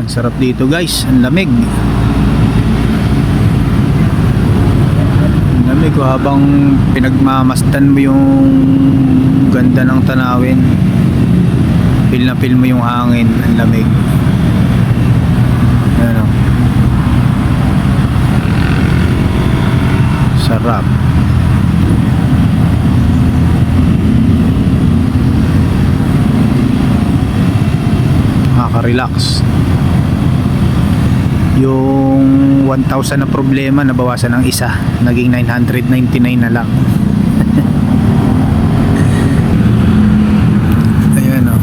Sarap dito guys, ang lamig. Ang lamig ko habang pinagmamasdan mo yung ganda ng tanawin. Feel na feel mo yung hangin, ang lamig. Ayan o. Sarap. Nakaka-relax. Yung 1,000 na problema nabawasan ng isa, naging 999 na lang. Ayan o.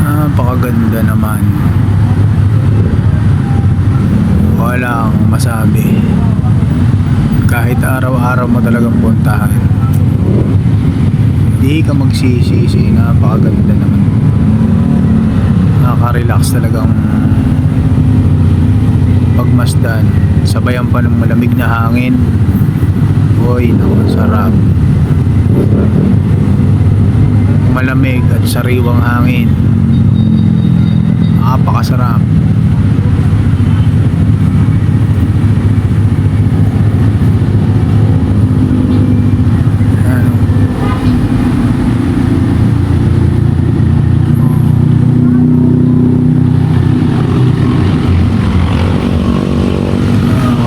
Napakaganda naman, walang masabi. Kahit araw-araw mo talagang puntahan, hindi ka magsisisi. Napakaganda naman, nakaka-relax talagang pagmasdan. Sabayan pa ng malamig na hangin. Uy, sarap. Malamig at sariwang hangin, napakasarap.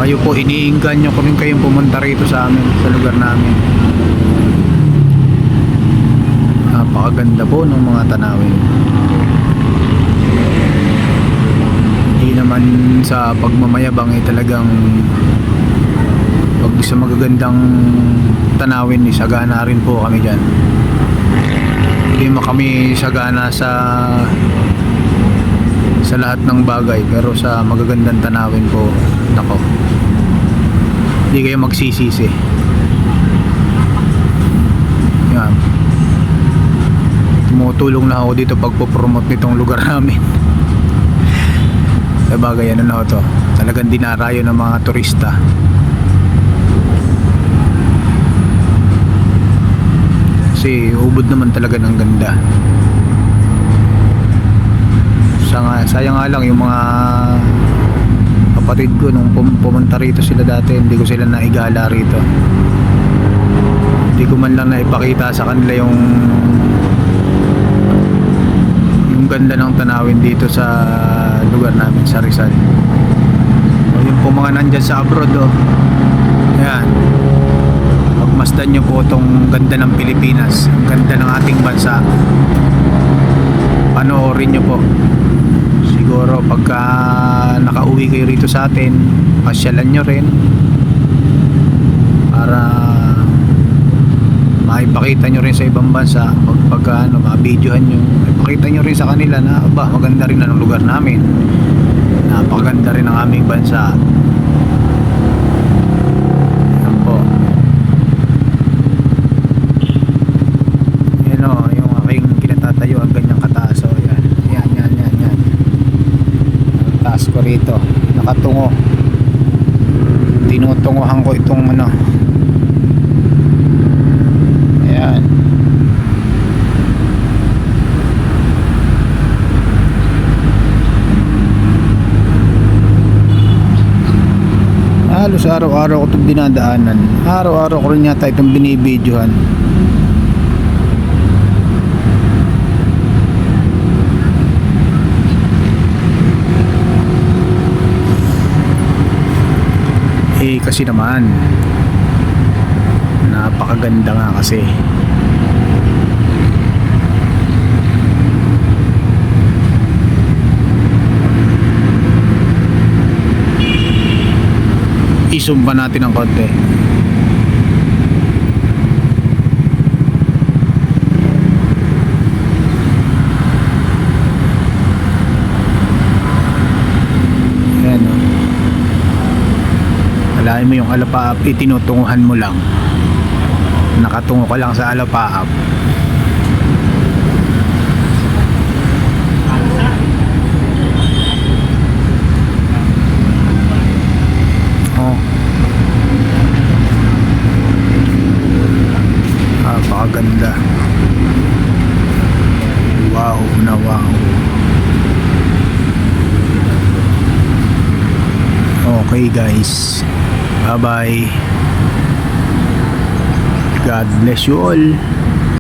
Kayo po, iniinggan nyo ko rin kayong pumunta rito sa amin, sa lugar namin. Napakaganda po ng mga tanawin. Hindi naman sa pagmamayabang, talagang pag sa magagandang tanawin, sagana rin po kami dyan. Hindi mo kami sagana sa lahat ng bagay, pero sa magagandang tanawin po, nako, hindi kayo magsisisi. Yan, tumutulong na ako dito pagpopromote nitong lugar namin. Sa bagay, ano na to, talagang dinarayo ng mga turista. Kasi ubod naman talaga ng ganda. Sayang nga lang yung mga kapatid ko nung pumunta rito sila dati, hindi ko sila naigala rito. Hindi ko man lang naipakita sa kanila yung ganda ng tanawin dito sa lugar namin sa Rizal. Yung po mga nandyan sa abroad, ayan, pagmasdan nyo po itong ganda ng Pilipinas, ang ganda ng ating bansa. Panoorin nyo po. Siguro pagka nakauwi kayo rito sa atin, pasyalan nyo rin para maipakita nyo rin sa ibang bansa. Pagka ma-videohan nyo, ipakita nyo rin sa kanila na maganda rin ang lugar namin, napakaganda rin ang aming bansa. Yan po. Yan o, yung aking kinatatayo ang ganyang kataas. Yan taas ko rito, nakatungo, tinutunguhan ko itong ayan. Halos araw-araw ko itong dinadaanan, araw-araw ko rin yata itong binibidyohan. Kasi naman napakaganda nga kasi. I-zoom pa natin ng konti. Alain mo yung alapaap, itinutunguhan mo lang, nakatungo ka lang sa alapaap. Napakaganda. Wow. wow. Okay guys, bye bye. God bless you all.